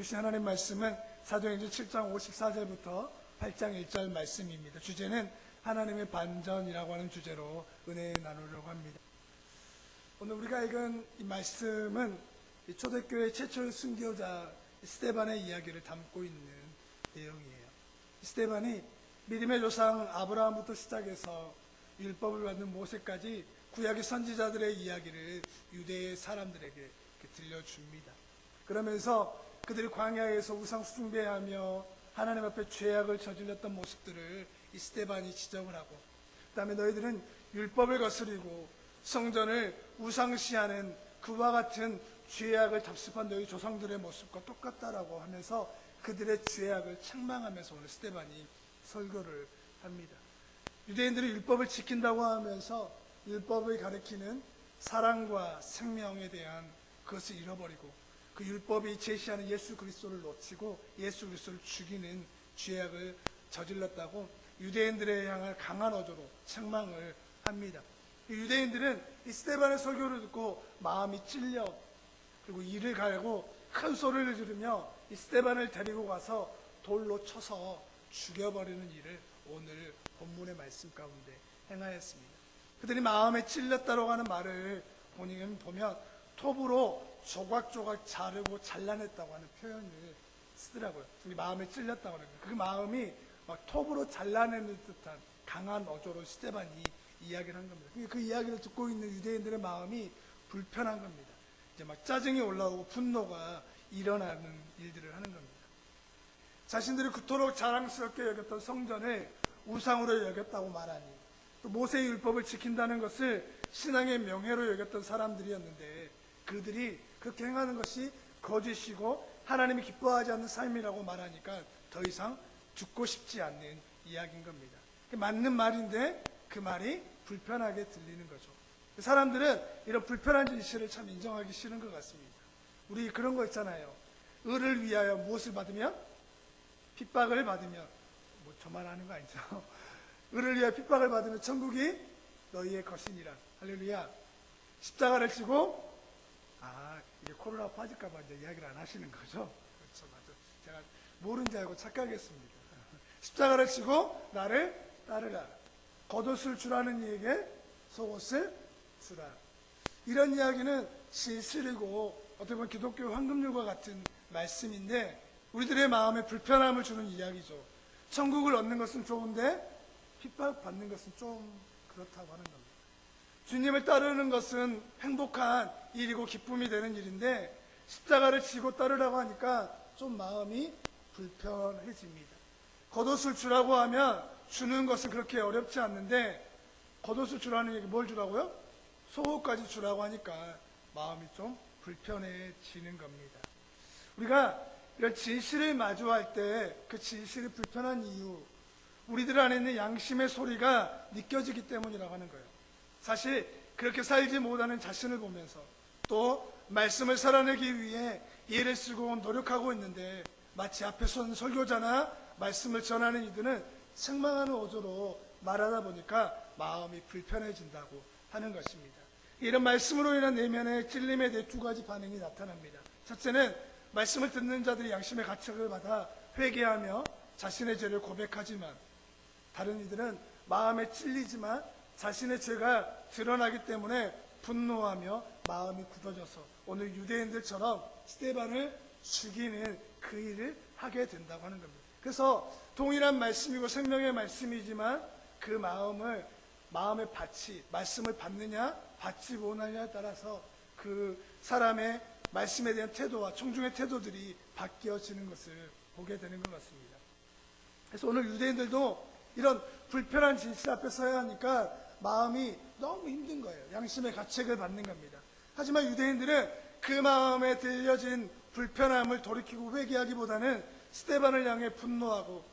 주신 하나님 말씀은 사도행전 7장 54절부터 8장 1절 말씀입니다. 주제는 하나님의 반전이라고 하는 주제로 은혜 나누려고 합니다. 오늘 우리가 읽은 이 말씀은 초대교회 최초의 순교자 스데반의 이야기를 담고 있는 내용이에요. 스데반이 믿음의 조상 아브라함부터 시작해서 율법을 받는 모세까지 구약의 선지자들의 이야기를 유대의 사람들에게 들려줍니다. 그러면서 그들이 광야에서 우상 숭배하며 하나님 앞에 죄악을 저질렀던 모습들을 이 스데반이 지적을 하고, 그 다음에 너희들은 율법을 거스리고 성전을 우상시하는 그와 같은 죄악을 답습한 너희 조상들의 모습과 똑같다라고 하면서 그들의 죄악을 책망하면서 오늘 스데반이 설교를 합니다. 유대인들이 율법을 지킨다고 하면서 율법을 가리키는 사랑과 생명에 대한 그것을 잃어버리고 그 율법이 제시하는 예수 그리스도를 놓치고 예수 그리스도를 죽이는 죄악을 저질렀다고 유대인들에 향한 강한 어조로 책망을 합니다. 유대인들은 이 스데반의 설교를 듣고 마음이 찔려 그리고 이를 갈고 큰 소리를 지르며 이 스데반을 데리고 가서 돌로 쳐서 죽여버리는 일을 오늘 본문의 말씀 가운데 행하였습니다. 그들이 마음에 찔렸다고 하는 말을 보면 톱으로 조각조각 자르고 잘라냈다고 하는 표현을 쓰더라고요. 마음에 찔렸다고 하는 거예요. 그 마음이 막 톱으로 잘라내는 듯한 강한 어조로 스데반이 이야기를 한 겁니다. 그 이야기를 듣고 있는 유대인들의 마음이 불편한 겁니다. 이제 막 짜증이 올라오고 분노가 일어나는 일들을 하는 겁니다. 자신들이 그토록 자랑스럽게 여겼던 성전을 우상으로 여겼다고 말하니, 또 모세의 율법을 지킨다는 것을 신앙의 명예로 여겼던 사람들이었는데 그들이 그렇게 행하는 것이 거짓이고 하나님이 기뻐하지 않는 삶이라고 말하니까 더 이상 듣고 싶지 않는 이야기인 겁니다. 맞는 말인데 그 말이 불편하게 들리는 거죠. 사람들은 이런 불편한 진실을 참 인정하기 싫은 것 같습니다. 우리 그런 거 있잖아요. 의를 위하여 무엇을 받으면? 핍박을 받으면, 뭐 저만 하는 거 아니죠. 의를 위하여 핍박을 받으면 천국이 너희의 것이니라. 할렐루야. 십자가를 지고, 이게 코로나 빠질까봐 이제 이야기를 안 하시는 거죠. 그렇죠, 맞아. 제가 모른 줄 알고 착각했습니다. 십자가를 지고 나를 따르라. 겉옷을 주라는 이에게 속옷을 주라. 이런 이야기는 진실이고 어떻게 보면 기독교 황금률과 같은 말씀인데 우리들의 마음에 불편함을 주는 이야기죠. 천국을 얻는 것은 좋은데 핍박받는 것은 좀 그렇다고 하는 겁니다. 주님을 따르는 것은 행복한 일이고 기쁨이 되는 일인데 십자가를 지고 따르라고 하니까 좀 마음이 불편해집니다. 겉옷을 주라고 하면 주는 것은 그렇게 어렵지 않는데 겉옷을 주라는 얘기 뭘 주라고요? 속옷까지 주라고 하니까 마음이 좀 불편해지는 겁니다. 우리가 이런 진실을 마주할 때 그 진실이 불편한 이유, 우리들 안에 있는 양심의 소리가 느껴지기 때문이라고 하는 거예요. 사실 그렇게 살지 못하는 자신을 보면서 또 말씀을 살아내기 위해 애를 쓰고 노력하고 있는데 마치 앞에 선 설교자나 말씀을 전하는 이들은 책망하는 어조로 말하다 보니까 마음이 불편해진다고 하는 것입니다. 이런 말씀으로 인한 내면의 찔림에 대해 두 가지 반응이 나타납니다. 첫째는 말씀을 듣는 자들이 양심의 가책을 받아 회개하며 자신의 죄를 고백하지만 다른 이들은 마음에 찔리지만 자신의 죄가 드러나기 때문에 분노하며 마음이 굳어져서 오늘 유대인들처럼 스데반을 죽이는 그 일을 하게 된다고 하는 겁니다. 그래서 동일한 말씀이고 생명의 말씀이지만 그 마음의 밭이 말씀을 받느냐 받지 못하느냐에 따라서 그 사람의 말씀에 대한 태도와 청중의 태도들이 바뀌어지는 것을 보게 되는 것 같습니다. 그래서 오늘 유대인들도 이런 불편한 진실 앞에 서야 하니까 마음이 너무 힘든 거예요. 양심의 가책을 받는 겁니다. 하지만 유대인들은 그 마음에 들려진 불편함을 돌이키고 회개하기보다는 스데반을 향해 분노하고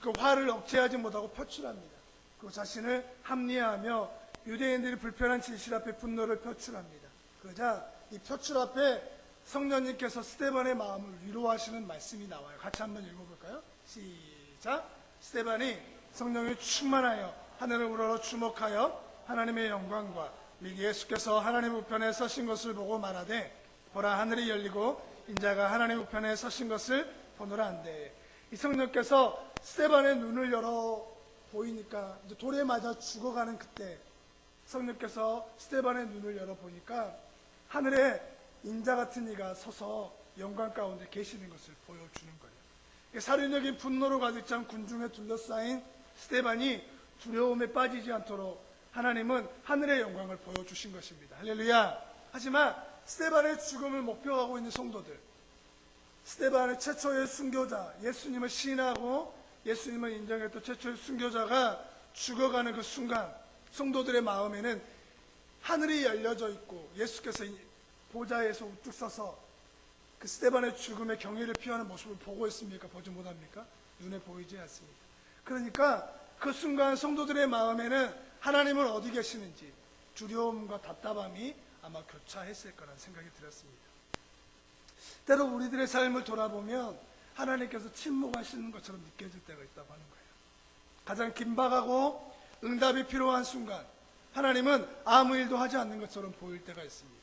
그 화를 억제하지 못하고 표출합니다. 그 자신을 합리화하며 유대인들이 불편한 진실 앞에 분노를 표출합니다. 그러자 이 표출 앞에 성령님께서 스데반의 마음을 위로하시는 말씀이 나와요. 같이 한번 읽어볼까요? 시작. 스데반이 성령이 충만하여 하늘을 우러러 주목하여 하나님의 영광과 및 예수께서 하나님 우편에 서신 것을 보고 말하되 보라 하늘이 열리고 인자가 하나님 우편에 서신 것을 보노라 한데, 이 성령께서 스데반의 눈을 열어 보이니까 이제 돌에 맞아 죽어가는 그때 성령께서 스데반의 눈을 열어 보니까 하늘에 인자 같은 이가 서서 영광 가운데 계시는 것을 보여주는 거예요. 살인적인 분노로 가득 찬 군중에 둘러싸인 스데반이 두려움에 빠지지 않도록 하나님은 하늘의 영광을 보여주신 것입니다. 할렐루야. 하지만 스데반의 죽음을 목표하고 있는 성도들, 스데반의 최초의 순교자, 예수님을 시인하고 예수님을 인정했던 최초의 순교자가 죽어가는 그 순간 성도들의 마음에는 하늘이 열려져 있고 예수께서 보좌에서 우뚝 서서 그 스데반의 죽음의 경의를 표하는 모습을 보고 있습니까? 보지 못합니까? 눈에 보이지 않습니다. 그러니까 그 순간 성도들의 마음에는 하나님은 어디 계시는지 두려움과 답답함이 아마 교차했을 거라는 생각이 들었습니다. 때로 우리들의 삶을 돌아보면 하나님께서 침묵하시는 것처럼 느껴질 때가 있다고 하는 거예요. 가장 긴박하고 응답이 필요한 순간 하나님은 아무 일도 하지 않는 것처럼 보일 때가 있습니다.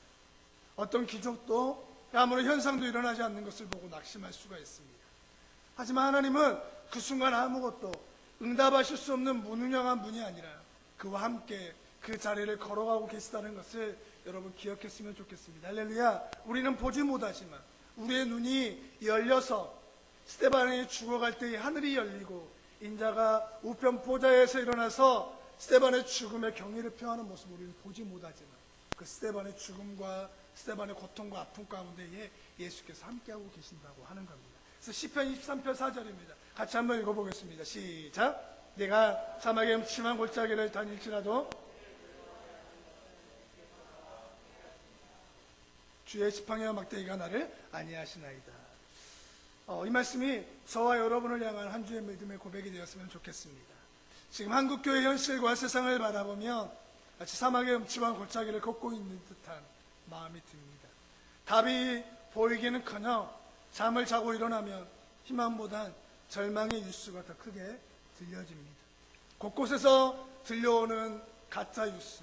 어떤 기적도 아무런 현상도 일어나지 않는 것을 보고 낙심할 수가 있습니다. 하지만 하나님은 그 순간 아무것도 응답하실 수 없는 무능력한 분이 아니라 그와 함께 그 자리를 걸어가고 계시다는 것을 여러분 기억했으면 좋겠습니다. 할렐루야. 우리는 보지 못하지만 우리의 눈이 열려서 스데반이 죽어갈 때에 하늘이 열리고 인자가 우편 보좌에서 일어나서 스데반의 죽음의 경의를 표하는 모습을 우리는 보지 못하지만 그 스데반의 죽음과 스데반의 고통과 아픔 가운데에 예수께서 함께하고 계신다고 하는 겁니다. 그래서 시편 23편 4절입니다. 같이 한번 읽어보겠습니다. 시작. 내가 사막의 음침한 골짜기를 다닐지라도 주의 지팡이와 막대기가 나를 안위하시나이다. 이 말씀이 저와 여러분을 향한 한 주의 믿음의 고백이 되었으면 좋겠습니다. 지금 한국교회 현실과 세상을 바라보면 마치 사막의 음침한 골짜기를 걷고 있는 듯한 마음이 듭니다. 답이 보이기는커녕 잠을 자고 일어나면 희망보단 절망의 뉴스가 더 크게 들려집니다. 곳곳에서 들려오는 가짜 뉴스,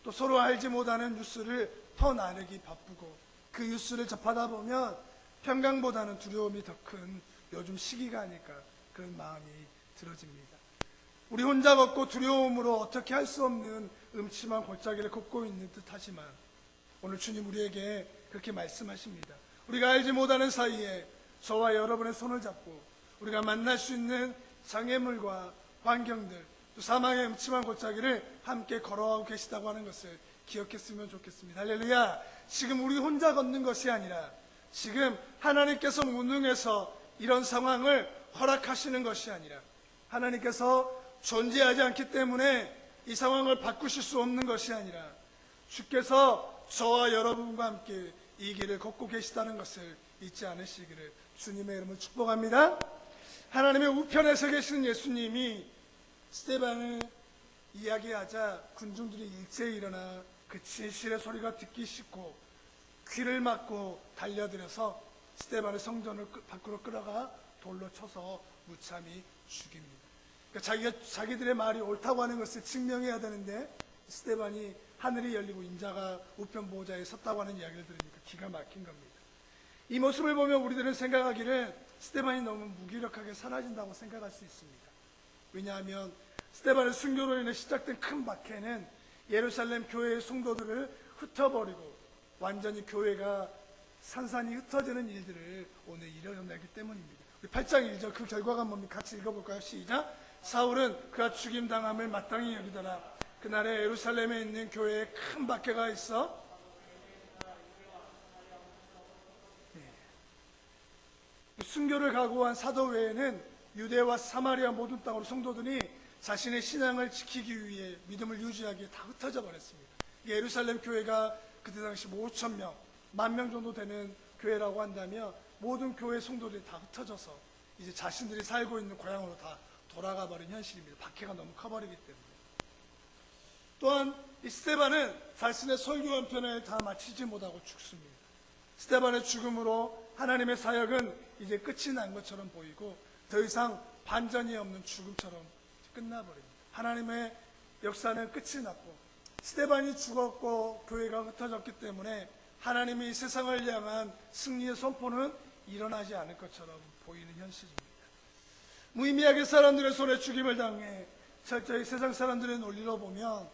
또 서로 알지 못하는 뉴스를 퍼나르기 바쁘고 그 뉴스를 접하다 보면 평강보다는 두려움이 더 큰 요즘 시기가 아닐까 그런 마음이 들어집니다. 우리 혼자 걷고 두려움으로 어떻게 할 수 없는 음침한 골짜기를 걷고 있는 듯하지만 오늘 주님 우리에게 그렇게 말씀하십니다. 우리가 알지 못하는 사이에 저와 여러분의 손을 잡고 우리가 만날 수 있는 장애물과 환경들, 또 사망의 음침한 골짜기를 함께 걸어가고 계시다고 하는 것을 기억했으면 좋겠습니다. 할렐루야. 지금 우리 혼자 걷는 것이 아니라 지금 하나님께서 무능해서 이런 상황을 허락하시는 것이 아니라 하나님께서 존재하지 않기 때문에 이 상황을 바꾸실 수 없는 것이 아니라 주께서 저와 여러분과 함께 이 길을 걷고 계시다는 것을 잊지 않으시기를 주님의 이름으로 축복합니다. 하나님의 우편에서 계시는 예수님이 스데반을 이야기하자 군중들이 일제히 일어나 그 진실의 소리가 듣기 싫고 귀를 막고 달려들어서 스데반의 성전을 밖으로 끌어가 돌로 쳐서 무참히 죽입니다. 그러니까 자기들의 말이 옳다고 하는 것을 증명해야 되는데 스데반이 하늘이 열리고 인자가 우편 보호자에 섰다고 하는 이야기를 들으니까 기가 막힌 겁니다. 이 모습을 보면 우리들은 생각하기를 스데반이 너무 무기력하게 사라진다고 생각할 수 있습니다. 왜냐하면 스데반의 순교로 인해 시작된 큰 박해는 예루살렘 교회의 성도들을 흩어버리고 완전히 교회가 산산이 흩어지는 일들을 오늘 이뤄내기 때문입니다. 8장 1절 그 결과가 뭡니까? 같이 읽어볼까요? 시작. 사울은 그가 죽임당함을 마땅히 여기더라. 그날에 예루살렘에 있는 교회에 큰 박해가 있어 순교를 각오한 사도 외에는 유대와 사마리아 모든 땅으로 성도들이 자신의 신앙을 지키기 위해 믿음을 유지하기에 다 흩어져 버렸습니다. 예루살렘 교회가 그때 당시 5,000명, 10,000명 정도 되는 교회라고 한다면 모든 교회 성도들이 다 흩어져서 이제 자신들이 살고 있는 고향으로 다 돌아가 버린 현실입니다. 박해가 너무 커버리기 때문에. 또한 이 스데반은 자신의 설교 한 편을 다 마치지 못하고 죽습니다. 스데반의 죽음으로 하나님의 사역은 이제 끝이 난 것처럼 보이고 더 이상 반전이 없는 죽음처럼 끝나버립니다. 하나님의 역사는 끝이 났고 스데반이 죽었고 교회가 흩어졌기 때문에 하나님이 세상을 향한 승리의 선포는 일어나지 않을 것처럼 보이는 현실입니다. 무의미하게 사람들의 손에 죽임을 당해 철저히 세상 사람들의 논리로 보면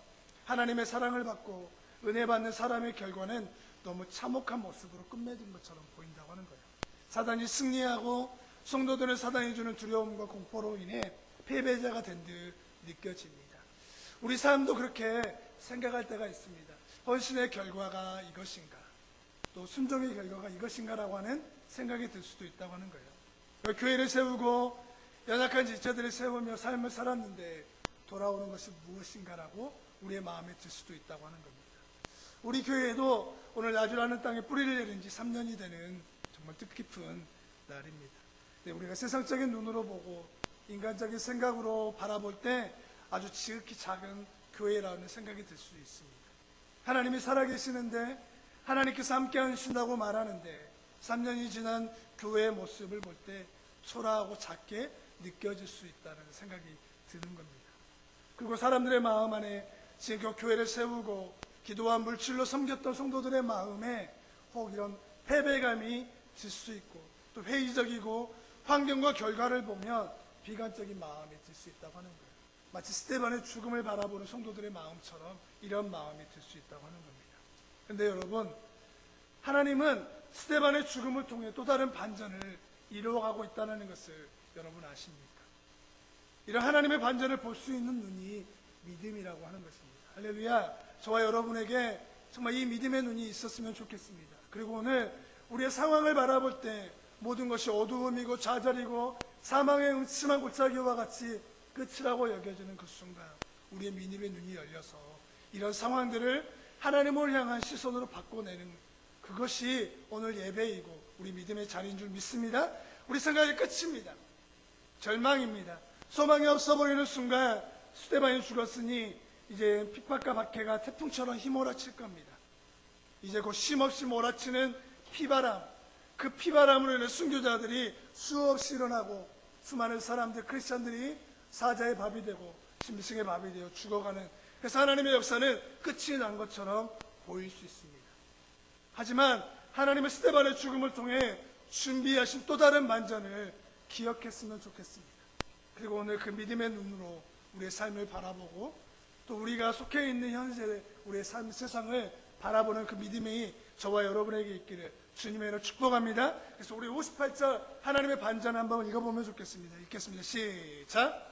하나님의 사랑을 받고 은혜 받는 사람의 결과는 너무 참혹한 모습으로 끝맺은 것처럼 보인다고 하는 거예요. 사단이 승리하고 성도들은 사단이 주는 두려움과 공포로 인해 패배자가 된 듯 느껴집니다. 우리 삶도 그렇게 생각할 때가 있습니다. 헌신의 결과가 이것인가, 또 순종의 결과가 이것인가라고 하는 생각이 들 수도 있다고 하는 거예요. 교회를 세우고 연약한 지체들을 세우며 삶을 살았는데 돌아오는 것이 무엇인가라고 우리의 마음에 들 수도 있다고 하는 겁니다. 우리 교회에도 오늘 나주라는 땅에 뿌리를 내린 지 3년이 되는 정말 뜻깊은 날입니다. 우리가 세상적인 눈으로 보고 인간적인 생각으로 바라볼 때 아주 지극히 작은 교회라는 생각이 들 수 있습니다. 하나님이 살아계시는데 하나님께서 함께 하신다고 말하는데 3년이 지난 교회의 모습을 볼 때 초라하고 작게 느껴질 수 있다는 생각이 드는 겁니다. 그리고 사람들의 마음 안에 지금 교회를 세우고 기도와 물질로 섬겼던 성도들의 마음에 혹 이런 패배감이 들 수 있고 또 회의적이고 환경과 결과를 보면 비관적인 마음이 들 수 있다고 하는 거예요. 마치 스데반의 죽음을 바라보는 성도들의 마음처럼 이런 마음이 들 수 있다고 하는 겁니다. 그런데 여러분, 하나님은 스데반의 죽음을 통해 또 다른 반전을 이루어가고 있다는 것을 여러분 아십니까? 이런 하나님의 반전을 볼 수 있는 눈이 믿음이라고 하는 것입니다. 할렐루야. 저와 여러분에게 정말 이 믿음의 눈이 있었으면 좋겠습니다. 그리고 오늘 우리의 상황을 바라볼 때 모든 것이 어두움이고 좌절이고 사망의 음침한 골짜기와 같이 끝이라고 여겨지는 그 순간 우리의 믿음의 눈이 열려서 이런 상황들을 하나님을 향한 시선으로 바꿔내는 그것이 오늘 예배이고 우리 믿음의 자리인 줄 믿습니다. 우리 생각이 끝입니다. 절망입니다. 소망이 없어 보이는 순간 스데반이 죽었으니 이제 핍박과 박해가 태풍처럼 휘몰아칠 겁니다. 이제 곧 쉼없이 몰아치는 피바람, 그 피바람으로 인해 순교자들이 수없이 일어나고 수많은 사람들, 크리스찬들이 사자의 밥이 되고 짐승의 밥이 되어 죽어가는, 그래서 하나님의 역사는 끝이 난 것처럼 보일 수 있습니다. 하지만 하나님의 스데반의 죽음을 통해 준비하신 또 다른 반전을 기억했으면 좋겠습니다. 그리고 오늘 그 믿음의 눈으로 우리의 삶을 바라보고 또 우리가 속해 있는 현재 우리의 삶, 세상을 바라보는 그 믿음이 저와 여러분에게 있기를 주님의 이름으로 축복합니다. 그래서 우리 58절 하나님의 반전 한번 읽어보면 좋겠습니다. 읽겠습니다. 시작.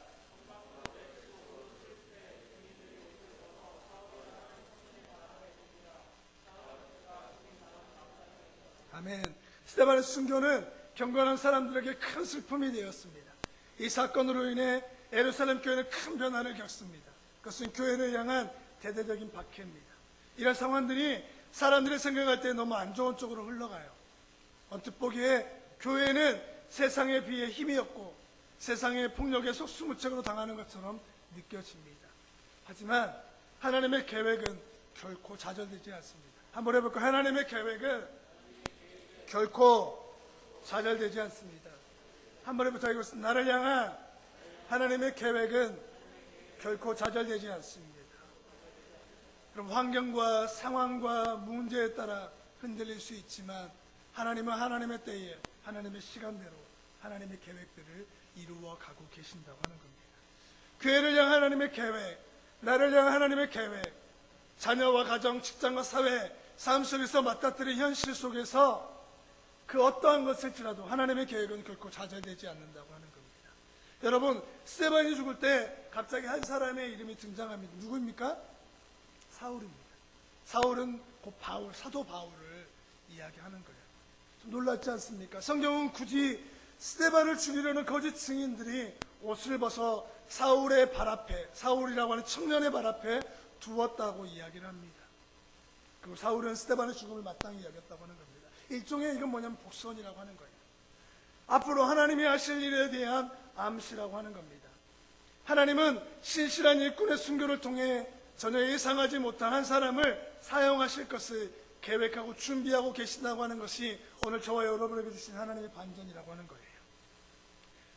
아멘. 스데반의 순교는 경건한 사람들에게 큰 슬픔이 되었습니다. 이 사건으로 인해 예루살렘 교회는 큰 변화를 겪습니다. 그것은 교회를 향한 대대적인 박해입니다. 이런 상황들이 사람들이 생각할 때 너무 안 좋은 쪽으로 흘러가요. 언뜻 보기에 교회는 세상에 비해 힘이 없고 세상의 폭력에 속수무책으로 당하는 것처럼 느껴집니다. 하지만 하나님의 계획은 결코 좌절되지 않습니다. 한번 해볼까요? 하나님의 계획은 결코 좌절되지 않습니다. 한번 해보자. 이것은 나를 향한 하나님의 계획은 결코 좌절되지 않습니다. 그럼 환경과 상황과 문제에 따라 흔들릴 수 있지만 하나님은 하나님의 때에 하나님의 시간대로 하나님의 계획들을 이루어 가고 계신다고 하는 겁니다. 교회를 향한 하나님의 계획, 나를 향한 하나님의 계획, 자녀와 가정, 직장과 사회, 삶 속에서 맞닥뜨린 현실 속에서 그 어떠한 것일지라도 하나님의 계획은 결코 좌절되지 않는다고 하는 겁니다. 여러분, 스데반이 죽을 때 갑자기 한 사람의 이름이 등장합니다. 누구입니까? 사울입니다. 사울은 곧 바울, 사도 바울을 이야기하는 거예요. 좀 놀랍지 않습니까? 성경은 굳이 스데반을 죽이려는 거짓 증인들이 옷을 벗어 사울의 발 앞에, 사울이라고 하는 청년의 발 앞에 두었다고 이야기를 합니다. 그리고 사울은 스데반의 죽음을 마땅히 여겼다고 하는 겁니다. 일종의 이건 뭐냐면 복선이라고 하는 거예요. 앞으로 하나님이 하실 일에 대한 암시라고 하는 겁니다. 하나님은 신실한 일꾼의 순교를 통해 전혀 예상하지 못한 한 사람을 사용하실 것을 계획하고 준비하고 계신다고 하는 것이 오늘 저와 여러분에게 주신 하나님의 반전이라고 하는 거예요.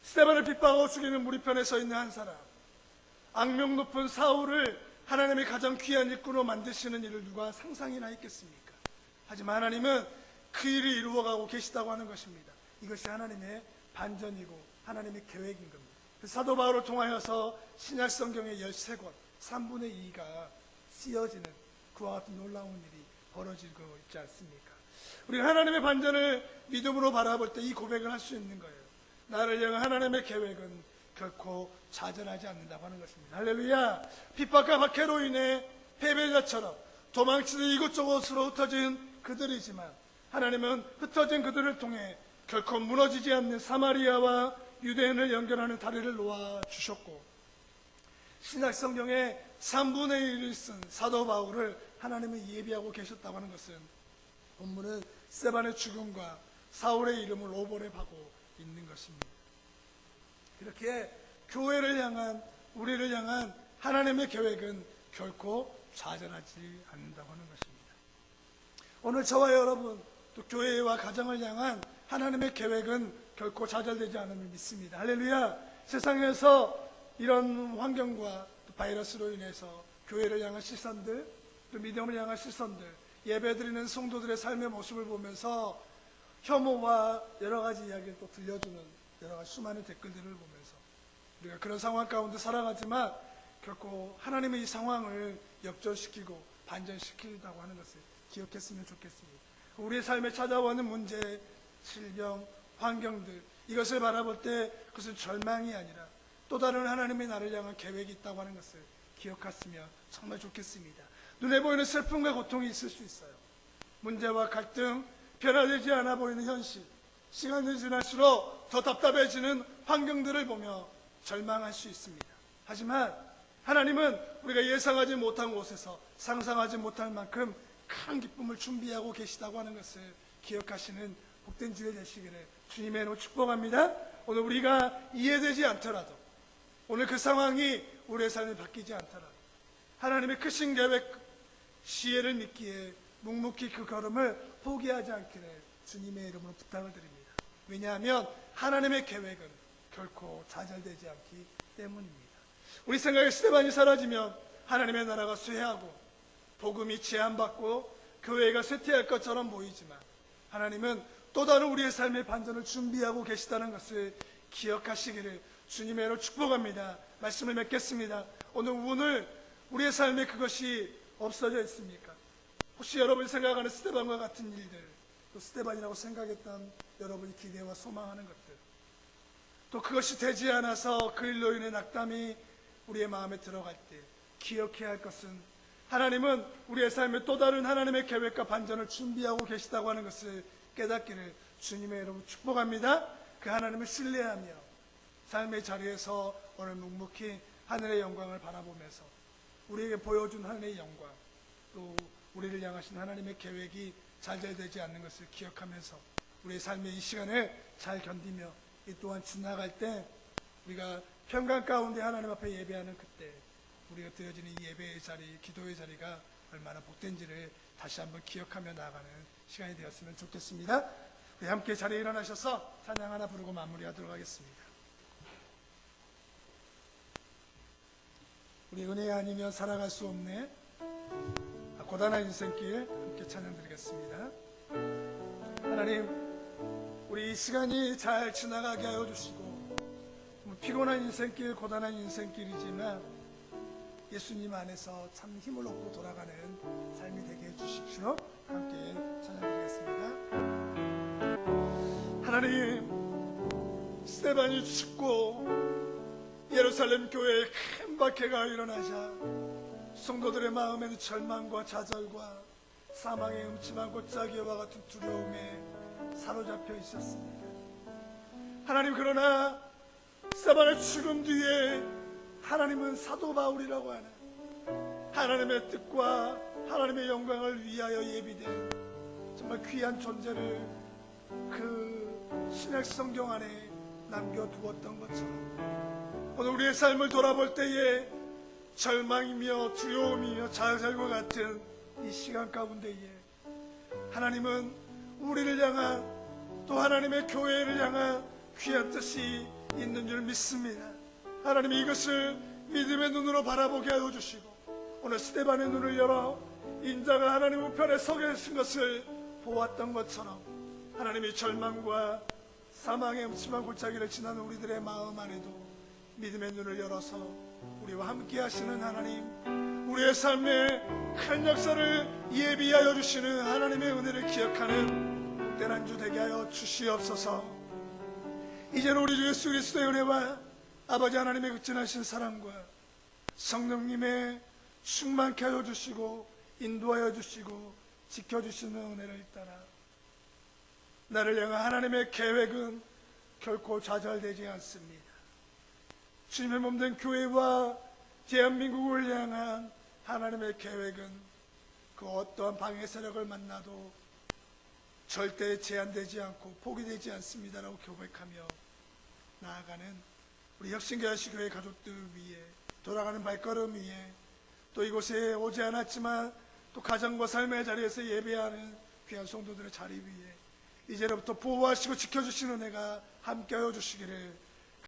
스데반을 핍박하고 죽이는 무리편에 서 있는 한 사람, 악명 높은 사울을 하나님의 가장 귀한 일꾼으로 만드시는 일을 누가 상상이나 했겠습니까? 하지만 하나님은 그 일을 이루어가고 계시다고 하는 것입니다. 이것이 하나님의 반전이고 하나님의 계획인 겁니다. 사도 바울을 통하여서 신약 성경의 13권 3분의 2가 쓰여지는 그와 같은 놀라운 일이 벌어지고 있지 않습니까? 우리가 하나님의 반전을 믿음으로 바라볼 때 이 고백을 할 수 있는 거예요. 나를 향한 하나님의 계획은 결코 좌절하지 않는다고 하는 것입니다. 할렐루야. 핍박과 박해로 인해 패배자처럼 도망치는 이곳저곳으로 흩어진 그들이지만 하나님은 흩어진 그들을 통해 결코 무너지지 않는 사마리아와 유대인을 연결하는 다리를 놓아주셨고, 신약 성경의 3분의 1을 쓴 사도 바울을 하나님은 예비하고 계셨다고 하는 것은 본문은 스데반의 죽음과 사울의 이름을 오버랩하고 있는 것입니다. 이렇게 교회를 향한, 우리를 향한 하나님의 계획은 결코 좌절하지 않는다고 하는 것입니다. 오늘 저와 여러분, 또 교회와 가정을 향한 하나님의 계획은 결코 좌절되지 않음을 믿습니다. 할렐루야. 세상에서 이런 환경과 또 바이러스로 인해서 교회를 향한 시선들, 또 믿음을 향한 시선들, 예배드리는 성도들의 삶의 모습을 보면서 혐오와 여러 가지 이야기를 또 들려주는 여러 가지 수많은 댓글들을 보면서 우리가 그런 상황 가운데 살아가지만 결코 하나님의 이 상황을 역전시키고 반전시키려고 하는 것을 기억했으면 좋겠습니다. 우리의 삶에 찾아오는 문제, 질병, 환경들, 이것을 바라볼 때 그것은 절망이 아니라 또 다른 하나님의 나를 향한 계획이 있다고 하는 것을 기억했으면 정말 좋겠습니다. 눈에 보이는 슬픔과 고통이 있을 수 있어요. 문제와 갈등, 변화되지 않아 보이는 현실, 시간이 지날수록 더 답답해지는 환경들을 보며 절망할 수 있습니다. 하지만 하나님은 우리가 예상하지 못한 곳에서 상상하지 못할 만큼 큰 기쁨을 준비하고 계시다고 하는 것을 기억하시는 복된 주일 되시기를 주님의 이름으로 축복합니다. 오늘 우리가 이해되지 않더라도, 오늘 그 상황이 우리의 삶이 바뀌지 않더라도 하나님의 크신 계획, 시혜를 믿기에 묵묵히 그 걸음을 포기하지 않기를 주님의 이름으로 부탁을 드립니다. 왜냐하면 하나님의 계획은 결코 좌절되지 않기 때문입니다. 우리 생각에 스데반이 사라지면 하나님의 나라가 쇠하고 복음이 제한받고 교회가 쇠퇴할 것처럼 보이지만 하나님은 또 다른 우리의 삶의 반전을 준비하고 계시다는 것을 기억하시기를 주님의 이름으로 축복합니다. 말씀을 맺겠습니다. 오늘 우리의 삶에 그것이 없어져 있습니까? 혹시 여러분이 생각하는 스데반과 같은 일들, 또 스데반이라고 생각했던 여러분이 기대와 소망하는 것들, 또 그것이 되지 않아서 그 일로 인해 낙담이 우리의 마음에 들어갈 때 기억해야 할 것은 하나님은 우리의 삶에 또 다른 하나님의 계획과 반전을 준비하고 계시다고 하는 것을 깨닫기를 주님의 이름으로 축복합니다. 그 하나님을 신뢰하며 삶의 자리에서 오늘 묵묵히 하늘의 영광을 바라보면서 우리에게 보여준 하늘의 영광, 또 우리를 향하신 하나님의 계획이 좌절되지 않는 것을 기억하면서 우리의 삶의 이 시간을 잘 견디며 이 또한 지나갈 때 우리가 평강 가운데 하나님 앞에 예배하는 그때 우리가 드려지는 이 예배의 자리, 기도의 자리가 얼마나 복된지를 다시 한번 기억하며 나아가는 시간이 되었으면 좋겠습니다. 우리 함께 자리에 일어나셔서 찬양 하나 부르고 마무리하도록 하겠습니다. 우리 은혜가 아니면 살아갈 수 없네, 고단한 인생길 함께 찬양 드리겠습니다. 하나님, 우리 이 시간이 잘 지나가게 하여 주시고, 피곤한 인생길, 고단한 인생길이지만 예수님 안에서 참 힘을 얻고 돌아가는 삶이 되게 해주십시오. 함께 찬양 드리겠습니다. 하나님, 스데반이 죽고 예루살렘 교회에 큰 박해가 일어나자 성도들의 마음에는 절망과 좌절과 사망의 음침한 골짜기와 같은 두려움에 사로잡혀 있었습니다. 하나님, 그러나 스데반의 죽음 뒤에 하나님은 사도 바울이라고 하는 하나님의 뜻과 하나님의 영광을 위하여 예비된 정말 귀한 존재를 그 신약 성경 안에 남겨두었던 것처럼 오늘 우리의 삶을 돌아볼 때에 절망이며 두려움이며 좌절과 같은 이 시간 가운데에 하나님은 우리를 향한, 또 하나님의 교회를 향한 귀한 뜻이 있는 줄 믿습니다. 하나님이 이것을 믿음의 눈으로 바라보게 하여 주시고 오늘 스데반의 눈을 열어 인자가 하나님 우편에 서 계신 것을 보았던 것처럼 하나님이 절망과 사망의 음침한 골짜기를 지나는 우리들의 마음 안에도 믿음의 눈을 열어서 우리와 함께 하시는 하나님, 우리의 삶에 큰 역사를 예비하여 주시는 하나님의 은혜를 기억하는 복된 한 주 되게 하여 주시옵소서. 이제는 우리 주 예수 그리스도의 은혜와 아버지 하나님의 극진하신 사랑과 성령님의 충만케 하여 주시고 인도하여 주시고 지켜주시는 은혜를 따라 나를 향한 하나님의 계획은 결코 좌절되지 않습니다. 주님의 몸된 교회와 대한민국을 향한 하나님의 계획은 그 어떠한 방해 세력을 만나도 절대 제한되지 않고 포기되지 않습니다라고 고백하며 나아가는 우리 혁신교회시 가족들 위해 돌아가는 발걸음 위에 또 이곳에 오지 않았지만 또 가정과 삶의 자리에서 예배하는 귀한 성도들의 자리 위에 이제로부터 보호하시고 지켜주시는 은혜가 함께하여 주시기를